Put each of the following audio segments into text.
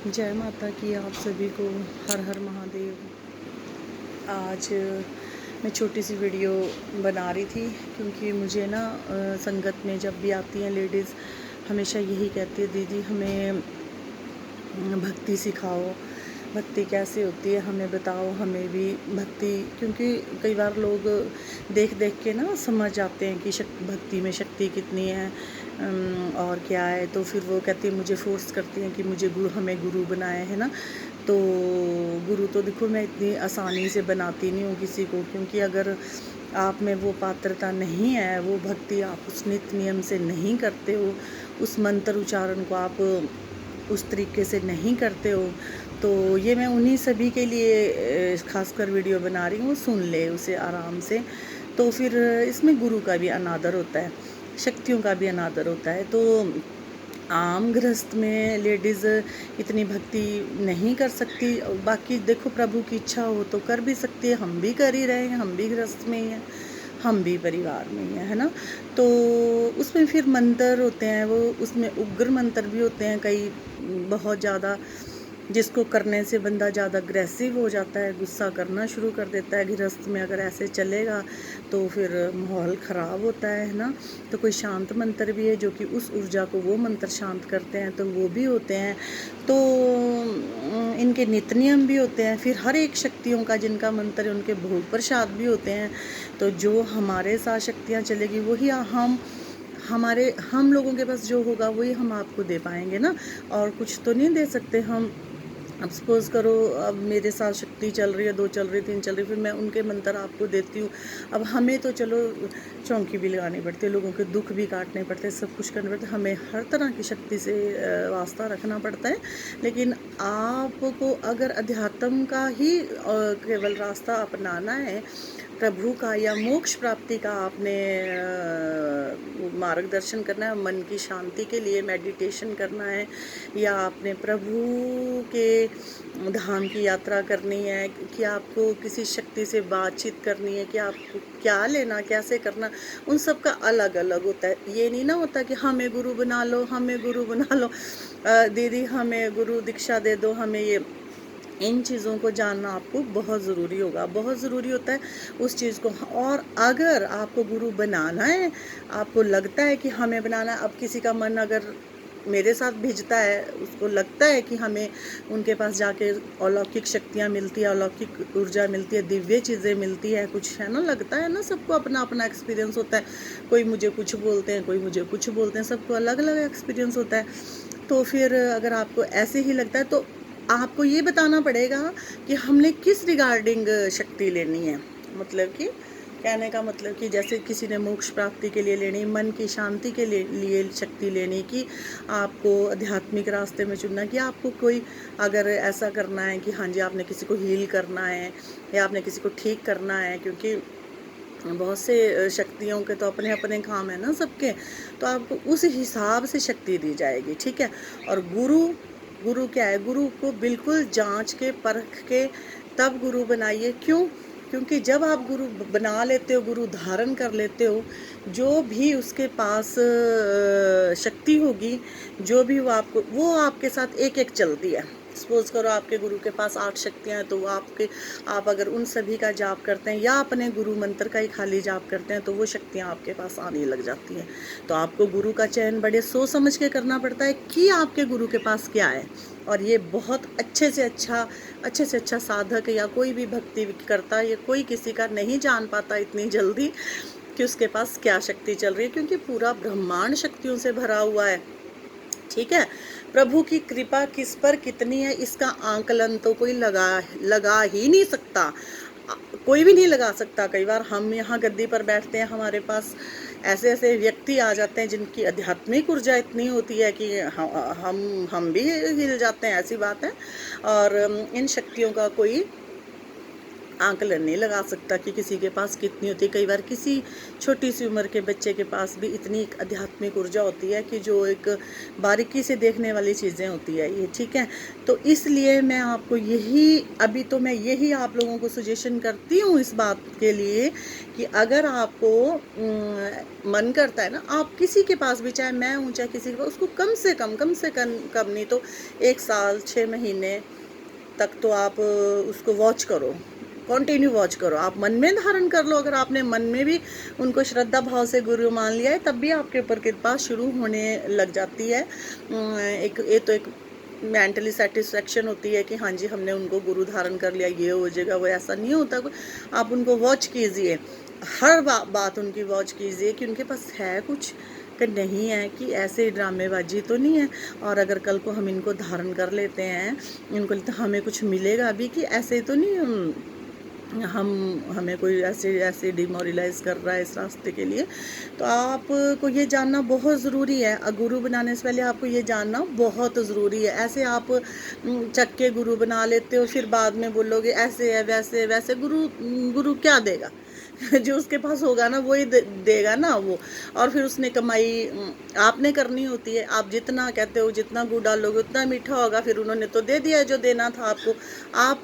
जय माता की आप सभी को। हर हर महादेव। आज मैं छोटी सी वीडियो बना रही थी क्योंकि मुझे ना संगत में जब भी आती हैं लेडीज़ हमेशा यही कहती है, दीदी हमें भक्ति सिखाओ, भक्ति कैसे होती है हमें बताओ, हमें भी भक्ति। क्योंकि कई बार लोग देख देख के ना समझ जाते हैं कि भक्ति में शक्ति कितनी है और क्या है। तो फिर वो कहती है, मुझे फोर्स करती हैं कि मुझे हमें गुरु बनाए है ना। तो गुरु तो देखो मैं इतनी आसानी से बनाती नहीं हूँ किसी को, क्योंकि अगर आप में वो पात्रता नहीं है, वो भक्ति आप उस नित्य नियम से नहीं करते हो, उस मंत्र उच्चारण को आप उस तरीके से नहीं करते हो, तो ये मैं उन्हीं सभी के लिए खासकर वीडियो बना रही हूँ। सुन ले उसे आराम से। तो फिर इसमें गुरु का भी अनादर होता है, शक्तियों का भी अनादर होता है। तो आम गृहस्थ में लेडीज़ इतनी भक्ति नहीं कर सकती। बाकी देखो प्रभु की इच्छा हो तो कर भी सकती है, हम भी कर ही रहे हैं, हम भी गृहस्थ में ही हैं, हम भी परिवार में ही है ना। तो उसमें फिर मंत्र होते हैं, वो उसमें उग्र मंत्र भी होते हैं कई, बहुत ज़्यादा, जिसको करने से बंदा ज़्यादा अग्रेसिव हो जाता है, गुस्सा करना शुरू कर देता है। गृहस्थ में अगर ऐसे चलेगा तो फिर माहौल ख़राब होता है ना। तो कोई शांत मंत्र भी है जो कि उस ऊर्जा को वो मंत्र शांत करते हैं, तो वो भी होते हैं। तो इनके नित्य नियम भी होते हैं। फिर हर एक शक्तियों का जिनका मंत्र है उनके भोग प्रसाद भी होते हैं। तो जो हमारे साथ शक्तियाँ चलेगी वही हम लोगों के पास जो होगा वही हम आपको दे पाएंगे ना। और कुछ तो नहीं दे सकते हम। अब सपोज़ करो, अब मेरे साथ शक्ति चल रही है, 2 चल रही, 3 चल रही, फिर मैं उनके मंत्र आपको देती हूँ। अब हमें तो चलो चौंकी भी लगानी पड़ती है, लोगों के दुख भी काटने पड़ते हैं, सब कुछ करना पड़ता है, हमें हर तरह की शक्ति से वास्ता रखना पड़ता है। लेकिन आपको अगर अध्यात्म का ही केवल रास्ता अपनाना है, प्रभु का या मोक्ष प्राप्ति का आपने मार्गदर्शन करना है, मन की शांति के लिए मेडिटेशन करना है, या आपने प्रभु के धाम की यात्रा करनी है, कि आपको किसी शक्ति से बातचीत करनी है, कि आपको क्या लेना, कैसे करना, उन सब का अलग अलग होता है। ये नहीं ना होता कि हमें गुरु बना लो, हमें गुरु बना लो, दीदी हमें गुरु दीक्षा दे दो, हमें ये। इन चीज़ों को जानना आपको बहुत ज़रूरी होगा, बहुत ज़रूरी होता है उस चीज़ को। और अगर आपको गुरु बनाना है, आपको लगता है कि हमें बनाना है, अब किसी का मन अगर मेरे साथ भिजता है, उसको लगता है कि हमें उनके पास जाके अलौकिक शक्तियाँ मिलती है, अलौकिक ऊर्जा मिलती है, दिव्य चीज़ें मिलती है, कुछ है ना, लगता है ना, सबको अपना अपना एक्सपीरियंस होता है। कोई मुझे कुछ बोलते हैं, कोई मुझे कुछ बोलते हैं, सबको अलग अलग एक्सपीरियंस होता है। तो फिर अगर आपको ऐसे ही लगता है तो आपको ये बताना पड़ेगा कि हमने किस रिगार्डिंग शक्ति लेनी है। मतलब कि कहने का मतलब कि जैसे किसी ने मोक्ष प्राप्ति के लिए लेनी, मन की शांति के लिए शक्ति लेनी, कि आपको आध्यात्मिक रास्ते में चुनना, कि आपको कोई अगर ऐसा करना है कि हाँ जी आपने किसी को हील करना है या आपने किसी को ठीक करना है, क्योंकि बहुत से शक्तियों के तो अपने अपने काम है ना सबके। तो आपको उस हिसाब से शक्ति दी जाएगी, ठीक है। और गुरु क्या है, गुरु को बिल्कुल जांच के परख के तब गुरु बनाइए। क्यों? क्योंकि जब आप गुरु बना लेते हो, गुरु धारण कर लेते हो, जो भी उसके पास शक्ति होगी, जो भी वो आपके साथ एक एक चलती है। सपोज करो आपके गुरु के पास 8 शक्तियाँ हैं, तो वो आप अगर उन सभी का जाप करते हैं या अपने गुरु मंत्र का ही खाली जाप करते हैं, तो वो शक्तियाँ आपके पास आने लग जाती हैं। तो आपको गुरु का चयन बड़े सोच समझ के करना पड़ता है कि आपके गुरु के पास क्या है। और ये बहुत अच्छे से अच्छा साधक या कोई भी भक्ति करता है, ये कोई किसी का नहीं जान पाता इतनी जल्दी कि उसके पास क्या शक्ति चल रही है, क्योंकि पूरा ब्रह्मांड शक्तियों से भरा हुआ है, ठीक है। प्रभु की कृपा किस पर कितनी है इसका आंकलन तो कोई लगा ही नहीं सकता, कोई भी नहीं लगा सकता। कई बार हम यहाँ गद्दी पर बैठते हैं, हमारे पास ऐसे ऐसे व्यक्ति आ जाते हैं जिनकी आध्यात्मिक ऊर्जा इतनी होती है कि हम भी हिल जाते हैं, ऐसी बात है। और इन शक्तियों का कोई आंकलन नहीं लगा सकता कि किसी के पास कितनी होती है। कई बार किसी छोटी सी उम्र के बच्चे के पास भी इतनी एक आध्यात्मिक ऊर्जा होती है कि जो एक बारीकी से देखने वाली चीज़ें होती है ये, ठीक है। तो इसलिए मैं आपको मैं यही आप लोगों को सजेशन करती हूँ इस बात के लिए कि अगर आपको मन करता है ना, आप किसी के पास भी, चाहे मैं हूँ चाहे किसी के पास, उसको कम से कम नहीं तो 1 साल 6 महीने तक तो आप उसको वॉच करो, कंटिन्यू वॉच करो। आप मन में धारण कर लो, अगर आपने मन में भी उनको श्रद्धा भाव से गुरु मान लिया है, तब भी आपके ऊपर कृपा शुरू होने लग जाती है। एक मेंटली सेटिस्फेक्शन होती है कि हाँ जी हमने उनको गुरु धारण कर लिया, ये हो जाएगा, वो ऐसा नहीं होता। आप उनको वॉच कीजिए, हर बात उनकी वॉच कीजिए कि उनके पास है कुछ कि नहीं है, कि ऐसे ड्रामेबाजी तो नहीं है। और अगर कल को हम इनको धारण कर लेते हैं, इनको तो हमें कुछ मिलेगा भी, कि ऐसे तो नहीं हमें कोई ऐसे डिमोरलाइज कर रहा है इस रास्ते के लिए। तो आपको ये जानना बहुत ज़रूरी है, गुरु बनाने से पहले आपको ये जानना बहुत ज़रूरी है। ऐसे आप चक्के गुरु बना लेते हो, फिर बाद में बोलोगे ऐसे है वैसे गुरु क्या देगा? जो उसके पास होगा ना वही देगा ना वो। और फिर उसने कमाई आपने करनी होती है। आप जितना कहते हो, जितना गुड़ डालोगे उतना मीठा होगा, फिर उन्होंने तो दे दिया है जो देना था आपको। आप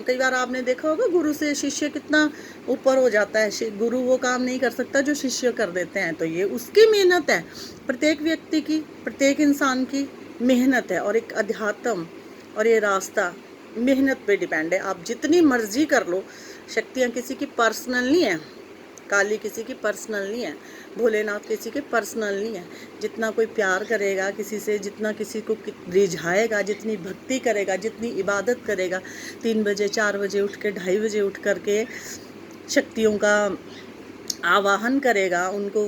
कई बार आपने देखा होगा गुरु से शिष्य कितना ऊपर हो जाता है। गुरु वो काम नहीं कर सकता जो शिष्य कर देते हैं। तो ये उसकी मेहनत है, प्रत्येक व्यक्ति की, प्रत्येक इंसान की मेहनत है। और एक अध्यात्म और ये रास्ता मेहनत पे डिपेंड है। आप जितनी मर्जी कर लो, शक्तियाँ किसी की पर्सनल नहीं है, काली किसी की पर्सनल नहीं है, भोलेनाथ किसी के पर्सनल नहीं है। जितना कोई प्यार करेगा किसी से, जितना किसी को रिझाएगा, जितनी भक्ति करेगा, जितनी इबादत करेगा, 3 बजे 4 बजे उठ के 2:30 बजे उठ करके शक्तियों का आवाहन करेगा, उनको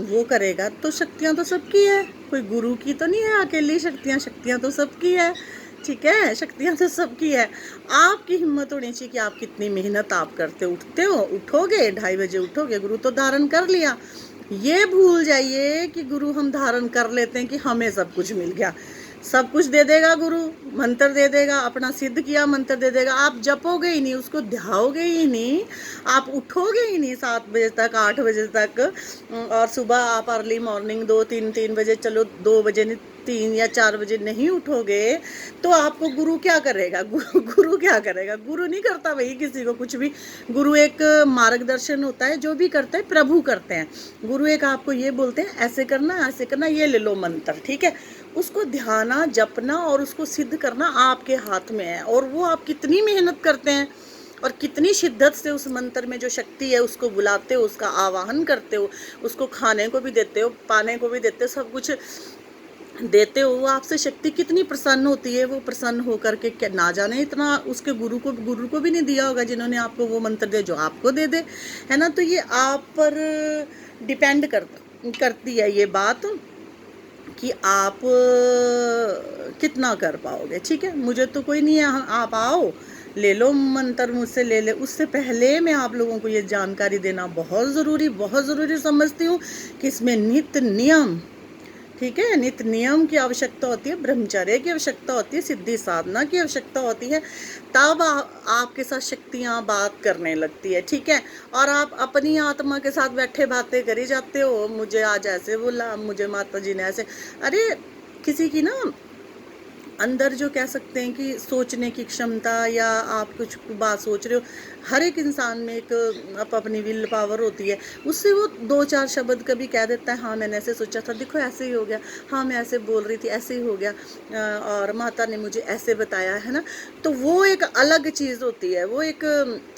वो करेगा, तो शक्तियाँ तो सबकी है, कोई गुरु की तो नहीं है अकेली शक्तियाँ तो सबकी है, ठीक है। शक्तियाँ तो सबकी है। आपकी हिम्मत होनी चाहिए कि आप कितनी मेहनत आप करते उठोगे 2:30 बजे उठोगे, गुरु तो धारण कर लिया। ये भूल जाइए कि गुरु हम धारण कर लेते हैं कि हमें सब कुछ मिल गया। सब कुछ दे देगा गुरु, मंत्र दे देगा, अपना सिद्ध किया मंत्र दे देगा, आप जपोगे ही नहीं, उसको ध्याओगे ही नहीं, आप उठोगे ही नहीं 7 बजे तक 8 बजे तक। और सुबह आप अर्ली मॉर्निंग 2-3 बजे, चलो 2 बजे नहीं 3 या 4 बजे नहीं उठोगे तो आपको गुरु क्या करेगा? गुरु क्या करेगा? गुरु नहीं करता भाई किसी को कुछ भी। गुरु एक मार्गदर्शन होता है, जो भी करते हैं प्रभु करते हैं। गुरु एक आपको ये बोलते हैं ऐसे करना, ये ले लो मंत्र, ठीक है। उसको ध्याना, जपना और उसको सिद्ध करना आपके हाथ में है। और वो आप कितनी मेहनत करते हैं और कितनी शिद्दत से उस मंत्र में जो शक्ति है उसको बुलाते हो, उसका आवाहन करते हो, उसको खाने को भी देते हो, पाने को भी देते हो, सब कुछ देते हो, वो आपसे शक्ति कितनी प्रसन्न होती है। वो प्रसन्न होकर के ना जाने इतना उसके गुरु को भी नहीं दिया होगा जिन्होंने आपको वो मंत्र दे जो आपको दे दे, है ना। तो ये आप पर डिपेंड करती है ये बात कि आप कितना कर पाओगे, ठीक है। मुझे तो कोई नहीं है, आप आओ ले लो मंत्र मुझसे ले ले। उससे पहले मैं आप लोगों को ये जानकारी देना बहुत ज़रूरी समझती हूँ कि इसमें नित्य नियम, ठीक है, नित्य नियम की आवश्यकता होती है, ब्रह्मचर्य की आवश्यकता होती है, सिद्धि साधना की आवश्यकता होती है। तब आपके साथ शक्तियाँ बात करने लगती है, ठीक है। और आप अपनी आत्मा के साथ बैठे बातें करी जाते हो, मुझे आज ऐसे बोला, मुझे माता जी ने ऐसे। अरे किसी की ना अंदर जो कह सकते हैं कि सोचने की क्षमता, या आप कुछ बात सोच रहे हो, हर एक इंसान में एक अपनी विल पावर होती है, उससे वो 2-4 शब्द कभी कह देता है, हाँ मैंने ऐसे सोचा था, देखो ऐसे ही हो गया, हाँ मैं ऐसे बोल रही थी ऐसे ही हो गया, और माता ने मुझे ऐसे बताया, है ना। तो वो एक अलग चीज़ होती है, वो एक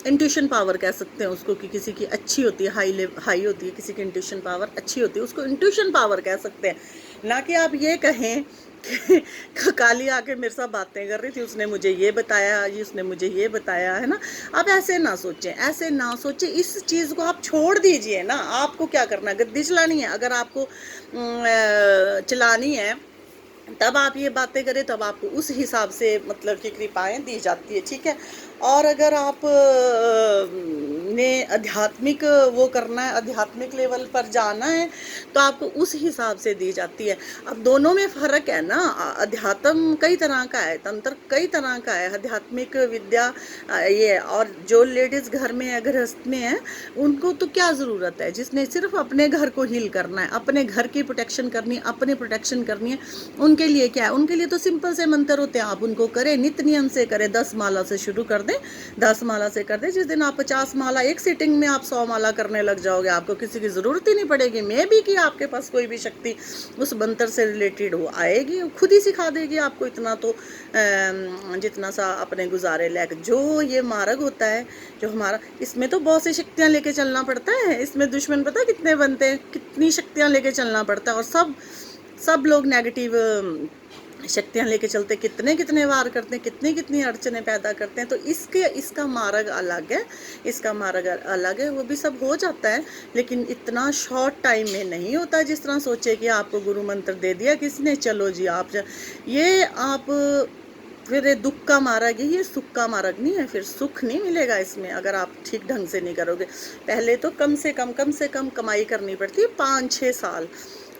इंट्यूशन पावर कह सकते हैं उसको, कि किसी की अच्छी होती है, हाई होती है, किसी की इंट्यूशन पावर अच्छी होती है, उसको इंट्यूशन पावर कह सकते हैं। ना कि आप ये कहें काली आके मेरे साथ बातें कर रही थी, उसने मुझे ये बताया, है ना। आप ऐसे ना सोचें, इस चीज़ को आप छोड़ दीजिए ना। आपको क्या करना है, गद्दी चलानी है। अगर आपको चलानी है तब आप ये बातें करें, तब आपको उस हिसाब से मतलब कि कृपाएं दी जाती है, ठीक है। और अगर आप ने आध्यात्मिक वो करना है, आध्यात्मिक लेवल पर जाना है, तो आपको उस हिसाब से दी जाती है। अब दोनों में फ़र्क है ना, अध्यात्म कई तरह का है, तंत्र कई तरह का है, आध्यात्मिक विद्या ये। और जो लेडीज़ घर में है, गृहस्थ में है, उनको तो क्या ज़रूरत है, जिसने सिर्फ अपने घर को हील करना है, अपने घर की प्रोटेक्शन करनी है, अपनी प्रोटेक्शन करनी है, उनके लिए क्या है, उनके लिए तो सिंपल से मंत्र होते हैं, आप उनको करें, नित्य नियम से करें, 10 माला से शुरू कर दें, 10 माला से कर दें। जिस दिन आप 50 माला एक सीटिंग में आप 100 माला करने लग जाओगे, आपको किसी की ज़रूरत ही नहीं पड़ेगी। मे भी कि आपके पास कोई भी शक्ति उस मंत्र से रिलेटेड वो आएगी, खुद ही सिखा देगी आपको इतना तो, जितना सा अपने गुजारे लायक। जो ये मार्ग होता है जो हमारा, इसमें तो बहुत सी शक्तियाँ लेके चलना पड़ता है, इसमें दुश्मन पता है कितने बनते हैं, कितनी शक्तियाँ लेके चलना पड़ता है, और सब लोग नेगेटिव शक्तियाँ लेके चलते, कितने कितने वार करते हैं, कितनी कितनी अड़चने पैदा करते हैं। तो इसका मार्ग अलग है, इसका मार्ग अलग है, वो भी सब हो जाता है, लेकिन इतना शॉर्ट टाइम में नहीं होता जिस तरह सोचे कि आपको गुरु मंत्र दे दिया किसी ने, चलो जी आप ये आप फिर ये दुख का मार्ग है, ये सुख का मार्ग नहीं है। फिर सुख नहीं मिलेगा इसमें अगर आप ठीक ढंग से नहीं करोगे। पहले तो कम से कम कमाई करनी पड़ती है, 5-6 साल।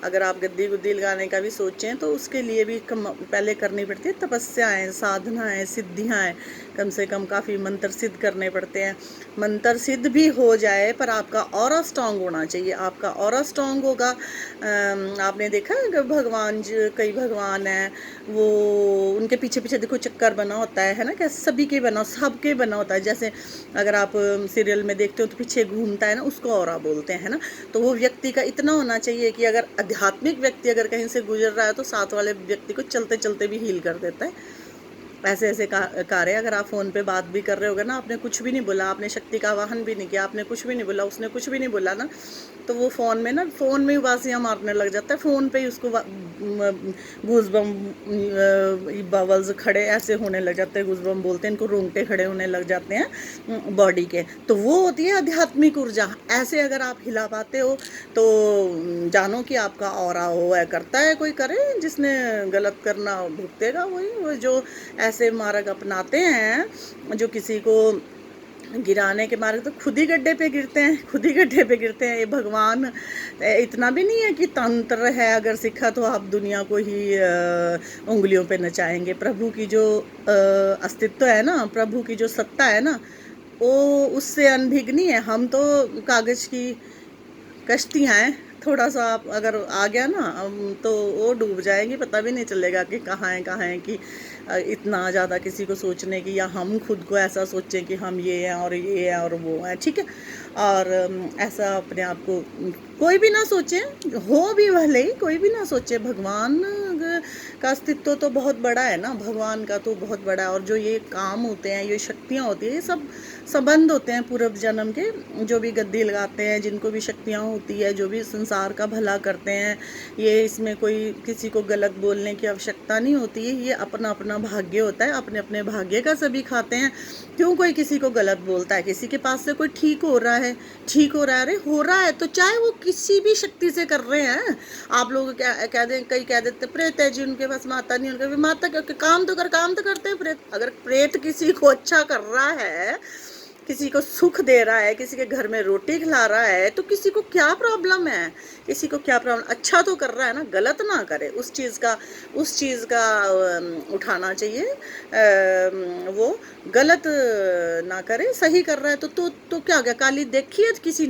अगर आप गद्दी गुद्दी लगाने का भी सोचें तो उसके लिए भी पहले करनी पड़ती है तपस्याएं, साधनाएं, सिद्धियाँ हैं, कम से कम काफ़ी मंत्र सिद्ध करने पड़ते हैं। मंत्र सिद्ध भी हो जाए पर आपका ऑरा स्ट्रांग होना चाहिए, आपका ऑरा स्ट्रांग होगा। आपने देखा है भगवान कई भगवान हैं, वो उनके पीछे पीछे देखो चक्कर बना होता है ना, कैसे सभी के बना, सबके बना होता है। जैसे अगर आप सीरियल में देखते हो तो पीछे घूमता है ना, उसको ऑरा बोलते हैं ना। तो वो व्यक्ति का इतना होना चाहिए कि अगर आध्यात्मिक व्यक्ति अगर कहीं से गुजर रहा है तो साथ वाले व्यक्ति को चलते चलते भी हील कर देता है। ऐसे ऐसे कार्य, अगर आप फ़ोन पे बात भी कर रहे होगे ना, आपने कुछ भी नहीं बोला, आपने शक्ति का आवाहन भी नहीं किया, आपने कुछ भी नहीं बोला, उसने कुछ भी नहीं बोला ना, तो वो फ़ोन में ही उबासियाँ मारने लग जाता है। फ़ोन पे ही उसको गूज़बम बबल्स खड़े ऐसे होने लग जाते हैं, गूज़बम बोलते हैं इनको, रोंगटे खड़े होने लग जाते हैं बॉडी के। तो वो होती है आध्यात्मिक ऊर्जा। ऐसे अगर आप हिला पाते हो तो जानो कि आपका ऑरा हो है। करता है कोई करे, जिसने गलत करना भुगतेगा वही। वो जो ऐसे मार्ग अपनाते हैं जो किसी को गिराने के मार्ग, तो खुद ही गड्ढे पे गिरते हैं, खुद ही गड्ढे पे गिरते हैं। ये भगवान इतना भी नहीं है कि तंत्र है अगर सीखा तो आप दुनिया को ही उंगलियों पे नचाएंगे। प्रभु की जो अस्तित्व है ना, प्रभु की जो सत्ता है ना, वो उससे अनभिज्ञ है। हम तो कागज़ की कश्तियाँ हैं, थोड़ा सा आप अगर आ गया ना तो वो डूब जाएंगी, पता भी नहीं चलेगा कि कहाँ है कि इतना ज़्यादा किसी को सोचने की, या हम खुद को ऐसा सोचें कि हम ये हैं और ये हैं और वो हैं, ठीक है। और ऐसा अपने आप को कोई भी ना सोचे, हो भी भले ही कोई भी ना सोचे। भगवान का अस्तित्व तो बहुत बड़ा है ना, भगवान का तो बहुत बड़ा है। और जो ये काम होते हैं, ये शक्तियाँ होती है, ये सब संबंध होते हैं पूर्व जन्म के। जो भी गद्दी लगाते हैं, जिनको भी शक्तियाँ होती है, जो भी संसार का भला करते हैं, ये इसमें कोई किसी को गलत बोलने की आवश्यकता नहीं होती है। ये अपना अपना भाग्य होता है, अपने अपने भाग्य का सभी खाते हैं। क्यों कोई किसी को गलत बोलता है? किसी के पास से कोई ठीक हो रहा है, ठीक हो रहा है, अरे हो रहा है तो चाहे वो किसी भी शक्ति से कर रहे हैं। आप लोग कह दें, कई कह देते प्रेत है जी उनके पास, माता नहीं, उनके माता काम तो करते हैं प्रेत। अगर प्रेत किसी को अच्छा कर रहा है, किसी को सुख दे रहा है, किसी के घर में रोटी खिला रहा है, तो किसी को क्या प्रॉब्लम है? किसी को क्या प्रॉब्लम? अच्छा तो कर रहा है ना, गलत ना करे। उस चीज़ का उठाना चाहिए, वो गलत ना करे, सही कर रहा है तो क्या हो गया? काली देखी है किसी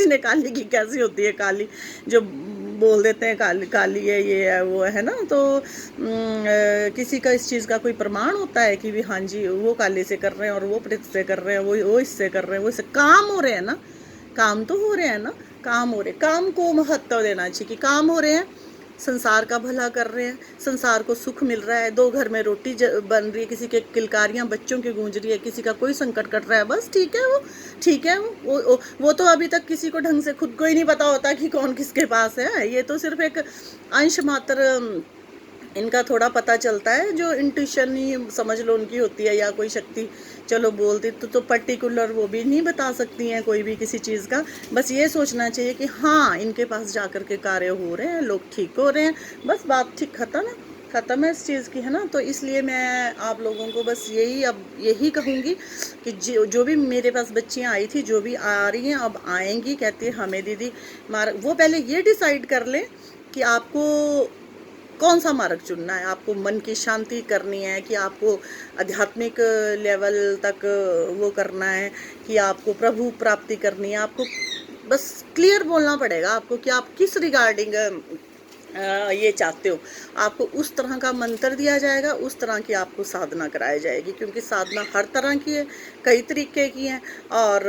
ने काली की कैसी होती है? काली जो बोल देते हैं काली है, ये है, वो है ना। तो किसी का इस चीज़ का कोई प्रमाण होता है कि भी हाँ जी वो काली से कर रहे हैं और वो प्रेत से कर रहे हैं, वो इससे कर रहे हैं, वो इससे काम हो रहे हैं ना, काम तो हो रहे हैं ना, काम हो रहे, काम को महत्व देना चाहिए कि काम हो रहे हैं, संसार का भला कर रहे हैं, संसार को सुख मिल रहा है, 2 घर में रोटी बन रही है, किसी के किलकारियाँ बच्चों की गूंज रही है, किसी का कोई संकट कट रहा है, बस ठीक है। वो तो अभी तक किसी को ढंग से खुद को ही नहीं पता होता कि कौन किसके पास है। ये तो सिर्फ एक अंश मात्र इनका थोड़ा पता चलता है, जो इंट्यूशन ही समझ लो उनकी होती है, या कोई शक्ति चलो बोलती तो पर्टिकुलर वो भी नहीं बता सकती हैं कोई भी किसी चीज़ का। बस ये सोचना चाहिए कि हाँ इनके पास जा कर के कार्य हो रहे हैं, लोग ठीक हो रहे हैं, बस बात ठीक खत्म है। ख़त्म है इस चीज़ की, है ना। तो इसलिए मैं आप लोगों को बस यही कहूँगी कि जो भी मेरे पास बच्चियाँ आई थी, जो भी आ रही हैं अब आएंगी, कहती है हमें दीदी मार्ग, वो पहले ये डिसाइड कर लें कि आपको कौन सा मार्ग चुनना है। आपको मन की शांति करनी है कि आपको आध्यात्मिक लेवल तक वो करना है, कि आपको प्रभु प्राप्ति करनी है। आपको बस क्लियर बोलना पड़ेगा आपको कि आप किस रिगार्डिंग ये चाहते हो। आपको उस तरह का मंत्र दिया जाएगा, उस तरह की आपको साधना कराई जाएगी, क्योंकि साधना हर तरह की है, कई तरीके की है। और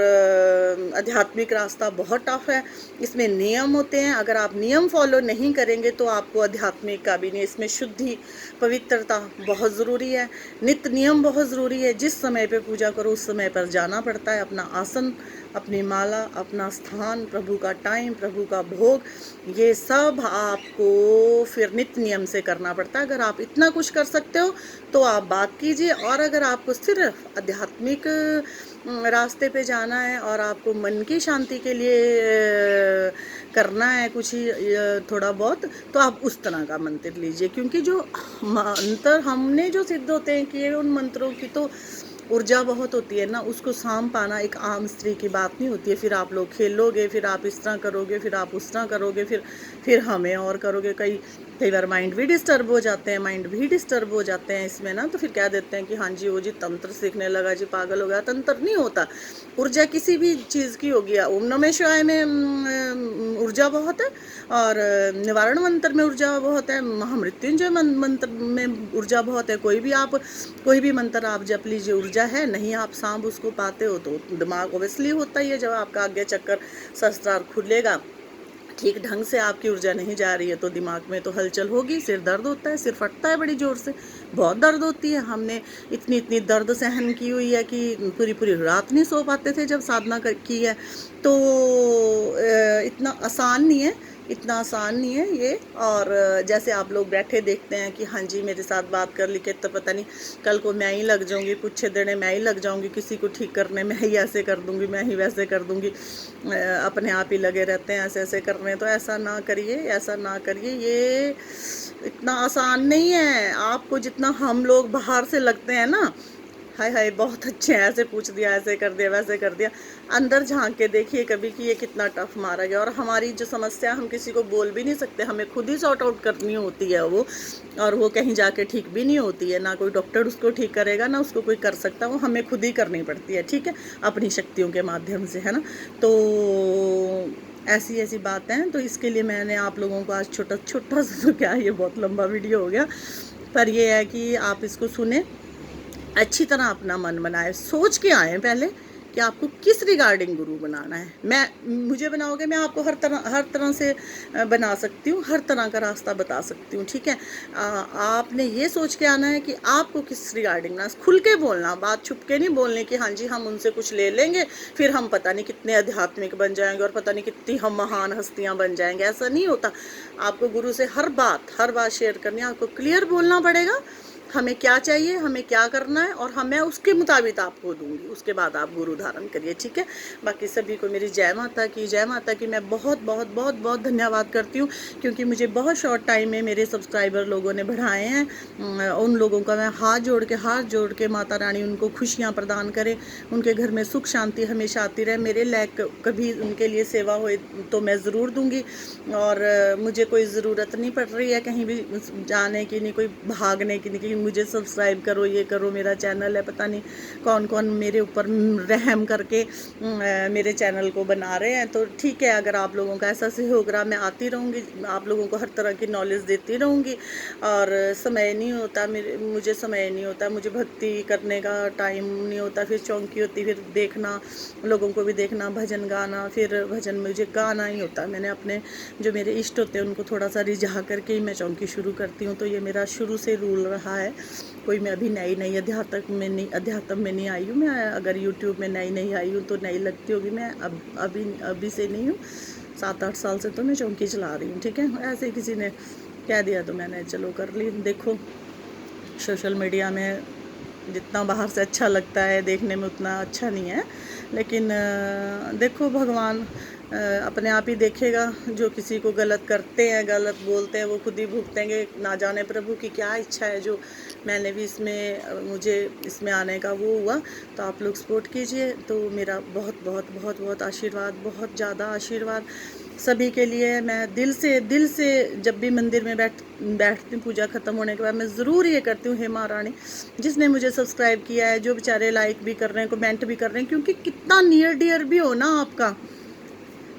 आध्यात्मिक रास्ता बहुत टफ है, इसमें नियम होते हैं। अगर आप नियम फॉलो नहीं करेंगे तो आपको आध्यात्मिक का भी नहीं। इसमें शुद्धि, पवित्रता बहुत ज़रूरी है, नित्य नियम बहुत ज़रूरी है। जिस समय पे पूजा करो उस समय पर जाना पड़ता है, अपना आसन, अपनी माला, अपना स्थान, प्रभु का टाइम, प्रभु का भोग, ये सब आपको फिर नित्य नियम से करना पड़ता है। अगर आप इतना कुछ कर सकते हो तो आप बात कीजिए। और अगर आपको सिर्फ आध्यात्मिक रास्ते पे जाना है और आपको मन की शांति के लिए करना है कुछ ही थोड़ा बहुत, तो आप उस तरह का मंत्र लीजिए। क्योंकि जो मंत्र हमने जो सिद्ध होते हैं कि उन मंत्रों की तो ऊर्जा बहुत होती है ना, उसको साम पाना एक आम स्त्री की बात नहीं होती है। फिर आप लोग खेलोगे, फिर आप इस तरह करोगे, फिर आप उस तरह करोगे, फिर हमें और करोगे। कई बार माइंड भी डिस्टर्ब हो जाते हैं, माइंड भी डिस्टर्ब हो जाते हैं इसमें ना। तो फिर कह देते हैं कि हाँ जी वो जी तंत्र सीखने लगा जी, पागल हो गया। तंत्र नहीं होता, ऊर्जा किसी भी चीज़ की होगी। ओम नमः शिवाय में ऊर्जा बहुत है, और निवारण मंत्र में ऊर्जा बहुत है, महामृत्युंजय मंत्र में ऊर्जा बहुत है। कोई भी मंत्र आप जप लीजिए, ऊर्जा है। नहीं आप सांप उसको पाते हो तो दिमाग ओबियसली होता ही है। जब आपका आज्ञा चक्कर सहस्त्रार खुलेगा, ठीक ढंग से आपकी ऊर्जा नहीं जा रही है तो दिमाग में तो हलचल होगी, सिर दर्द होता है, सिर फटता है बड़ी ज़ोर से, बहुत दर्द होती है। हमने इतनी दर्द सहन की हुई है कि पूरी रात नहीं सो पाते थे जब साधना की है। तो इतना आसान नहीं है, इतना आसान नहीं है ये। और जैसे आप लोग बैठे देखते हैं कि हाँ जी मेरे साथ बात कर ली के, तो पता नहीं कल को मैं ही लग जाऊंगी, कुछ देने मैं ही लग जाऊंगी किसी को ठीक करने, मैं ही ऐसे कर दूंगी, मैं ही वैसे कर दूंगी। अपने आप ही लगे रहते हैं ऐसे ऐसे करने। तो ऐसा ना करिए, ऐसा ना करिए, ये इतना आसान नहीं है। आपको जितना हम लोग बाहर से लगते हैं ना, हाय हाय बहुत अच्छे हैं, ऐसे पूछ दिया, ऐसे कर दिया, वैसे कर दिया, अंदर झांक के देखिए कभी कि ये कितना टफ मारा गया। और हमारी जो समस्या हम किसी को बोल भी नहीं सकते, हमें खुद ही सॉर्ट आउट करनी होती है वो। और वो कहीं जाके ठीक भी नहीं होती है, ना कोई डॉक्टर उसको ठीक करेगा, ना उसको कोई कर सकता, वो हमें खुद ही करनी पड़ती है, ठीक है, अपनी शक्तियों के माध्यम से, है ना। तो ऐसी ऐसी बातें हैं। तो इसके लिए मैंने आप लोगों को आज छोटा सा, तो क्या ये बहुत लंबा वीडियो हो गया, पर ये है कि आप इसको सुने, अच्छी तरह अपना मन बनाए, सोच के आए पहले कि आपको किस रिगार्डिंग गुरु बनाना है। मुझे बनाओगे, मैं आपको हर तरह से बना सकती हूँ, हर तरह का रास्ता बता सकती हूँ, ठीक है। आपने ये सोच के आना है कि आपको किस रिगार्डिंग ना, खुल के बोलना, बात छुप के नहीं बोलने कि हाँ जी हम उनसे कुछ ले लेंगे फिर हम पता नहीं कितने आध्यात्मिक बन जाएंगे और पता नहीं कितनी हम महान हस्तियाँ बन जाएंगे। ऐसा नहीं होता। आपको गुरु से हर बात शेयर करनी है, आपको क्लियर बोलना पड़ेगा हमें क्या चाहिए, हमें क्या करना है, और मैं उसके मुताबिक आपको दूंगी। उसके बाद आप गुरु धारण करिए, ठीक है। बाकी सभी को मेरी जय माता की, जय माता की। मैं बहुत बहुत बहुत बहुत धन्यवाद करती हूँ, क्योंकि मुझे बहुत शॉर्ट टाइम में मेरे सब्सक्राइबर लोगों ने बढ़ाए हैं। उन लोगों का मैं हाथ जोड़ के माता रानी उनको खुशियाँ प्रदान करे, उनके घर में सुख शांति हमेशा आती रहे। मेरे लायक कभी उनके लिए सेवा हो तो मैं ज़रूर दूँगी। और मुझे कोई ज़रूरत नहीं पड़ रही है कहीं भी जाने की, नहीं कोई भागने की, नहीं कि मुझे सब्सक्राइब करो, ये करो, मेरा चैनल है। पता नहीं कौन कौन मेरे ऊपर रहम करके मेरे चैनल को बना रहे हैं। तो ठीक है, अगर आप लोगों का ऐसा सहयोग रहा, मैं आती रहूँगी, आप लोगों को हर तरह की नॉलेज देती रहूँगी। और समय नहीं होता मुझे समय नहीं होता, मुझे भक्ति करने का टाइम नहीं होता, फिर चौंकी होती, फिर देखना, लोगों को भी देखना, भजन गाना, फिर भजन मुझे गाना ही होता। मैंने अपने जो मेरे इष्ट होते हैं उनको थोड़ा सा रिझा करके ही मैं चौंकी शुरू करती हूँ। तो ये मेरा शुरू से रूल रहा है। कोई मैं अभी नई अध्यात्म में नहीं आई हूँ। मैं अगर यूट्यूब में नई आई हूँ तो नई लगती होगी, मैं अभी से नहीं हूँ, 7-8 साल से तो मैं चौंकी चला रही हूँ, ठीक है। ऐसे किसी ने कह दिया तो मैंने चलो कर ली। देखो सोशल मीडिया में जितना बाहर से अच्छा लगता है देखने में उतना अच्छा नहीं है, लेकिन देखो भगवान अपने आप ही देखेगा। जो किसी को गलत करते हैं, गलत बोलते हैं, वो खुद ही भुगतेंगे। ना जाने प्रभु की क्या इच्छा है, जो मैंने भी इसमें मुझे इसमें आने का वो हुआ। तो आप लोग सपोर्ट कीजिए। तो मेरा बहुत बहुत बहुत बहुत आशीर्वाद, बहुत ज़्यादा आशीर्वाद सभी के लिए। मैं दिल से जब भी मंदिर में बैठती हूँ पूजा ख़त्म होने के बाद, मैं ज़रूर ये करती हूँ, हे माँ रानी जिसने मुझे सब्सक्राइब किया है, जो बेचारे लाइक भी कर रहे हैं, कमेंट भी कर रहे हैं, क्योंकि कितना नियर डियर भी हो ना आपका,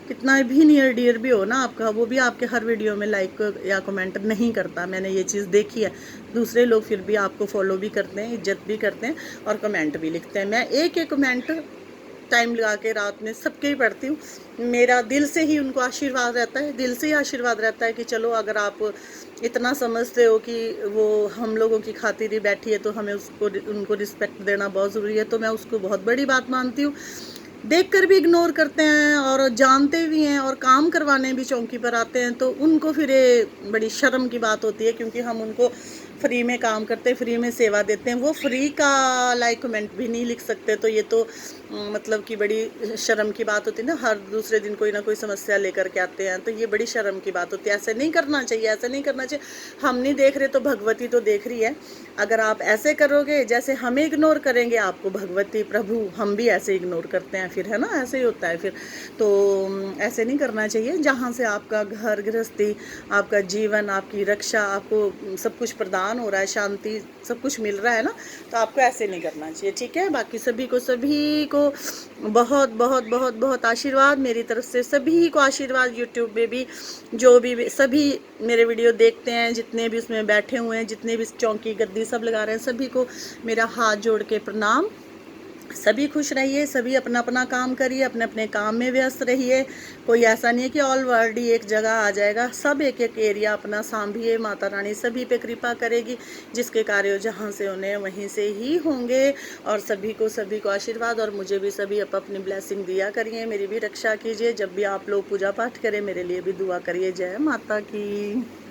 कितना भी नियर डियर भी हो ना आपका, वो भी आपके हर वीडियो में लाइक या कमेंट नहीं करता। मैंने ये चीज़ देखी है। दूसरे लोग फिर भी आपको फॉलो भी करते हैं, इज्जत भी करते हैं और कमेंट भी लिखते हैं। मैं एक एक कमेंट टाइम लगा के रात में सबके ही पढ़ती हूँ। मेरा दिल से ही उनको आशीर्वाद रहता है, दिल से ही आशीर्वाद रहता है कि चलो अगर आप इतना समझते हो कि वो हम लोगों की खातिर ही बैठी है, तो हमें उनको रिस्पेक्ट देना बहुत ज़रूरी है। तो मैं उसको बहुत बड़ी बात मानती हूँ। देखकर भी इग्नोर करते हैं और जानते भी हैं और काम करवाने भी चौकी पर आते हैं, तो उनको फिर ये बड़ी शर्म की बात होती है, क्योंकि हम उनको फ्री में काम करते हैं, फ्री में सेवा देते हैं, वो फ्री का लाइक कमेंट भी नहीं लिख सकते। तो ये तो मतलब कि बड़ी शर्म की बात होती है ना। हर दूसरे दिन कोई ना कोई समस्या लेकर के आते हैं, तो ये बड़ी शर्म की बात होती है। ऐसे नहीं करना चाहिए, ऐसे नहीं करना चाहिए। हम नहीं देख रहे तो भगवती तो देख रही है। अगर आप ऐसे करोगे, जैसे हमें इग्नोर करेंगे, आपको भगवती प्रभु हम भी ऐसे इग्नोर करते हैं फिर, है ना, ऐसे ही होता है फिर। तो ऐसे नहीं करना चाहिए। जहाँ से आपका घर गृहस्थी, आपका जीवन, आपकी रक्षा, आपको सब कुछ प्रदान हो रहा है, शांति सब कुछ मिल रहा है ना, तो आपको ऐसे नहीं करना चाहिए, ठीक है। बाकी सभी को बहुत बहुत बहुत बहुत आशीर्वाद मेरी तरफ से, सभी को आशीर्वाद। यूट्यूब में भी जो भी सभी मेरे वीडियो देखते हैं, जितने भी उसमें बैठे हुए हैं, जितने भी चौकी गद्दी सब लगा रहे हैं, सभी को मेरा हाथ जोड़ के प्रणाम। सभी खुश रहिए, सभी अपना अपना काम करिए, अपने अपने काम में व्यस्त रहिए। कोई ऐसा नहीं है कि ऑल वर्ल्ड ही एक जगह आ जाएगा। सब एक एक एरिया अपना सांभिए। माता रानी सभी पे कृपा करेगी। जिसके कार्य जहाँ से उन्हें वहीं से ही होंगे। और सभी को आशीर्वाद, और मुझे भी सभी अपनी ब्लेसिंग दिया करिए, मेरी भी रक्षा कीजिए। जब भी आप लोग पूजा पाठ करें, मेरे लिए भी दुआ करिए। जय माता की।